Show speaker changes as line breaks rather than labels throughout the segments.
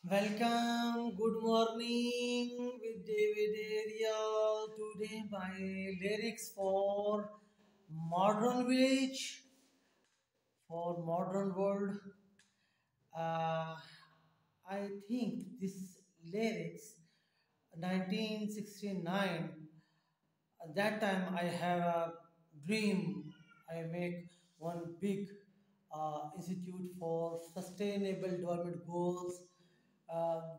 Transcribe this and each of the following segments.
Welcome, good morning with DAriel. Today my lyrics for modern village, for modern world. Uh, I think this lyrics 1969. At that time I have a dream. I make one big institute for sustainable development goals.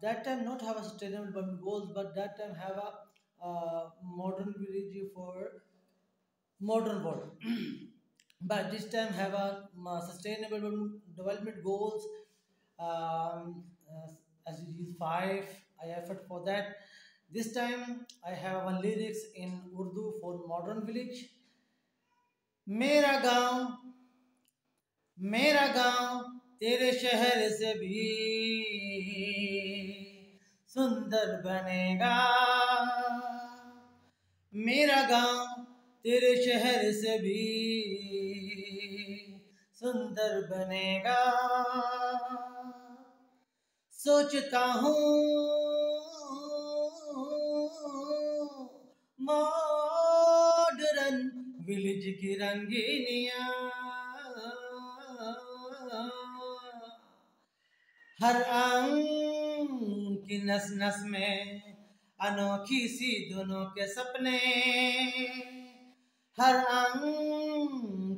That time not have a sustainable development goals, but that time have a modern village for modern world. But this time have a sustainable development goals. As it is five, I effort for that. This time I have a lyrics in Urdu for modern village. मेरा गांव मेरा गांव तेरे शहर से भी सुंदर बनेगा। मेरा गांव तेरे शहर से भी सुंदर बनेगा। सोचता हूँ मॉडर्न विलेज की रंगीनियां हर अंग की नस नस में अनोखी सी धुनों के सपने। हर अंग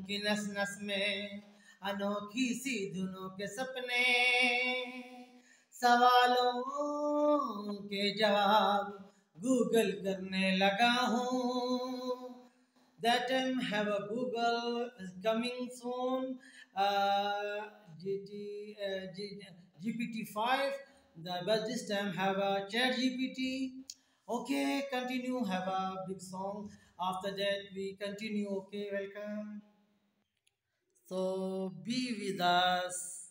की नस नस में अनोखी सी धुनों के सपने। सवालों के जवाब गूगल करने लगा हूँ। That time have a Google is coming soon. GPT-5. But this time have a Chat GPT. Okay, continue. Have a big song. After that we continue. Okay, welcome. So be with us.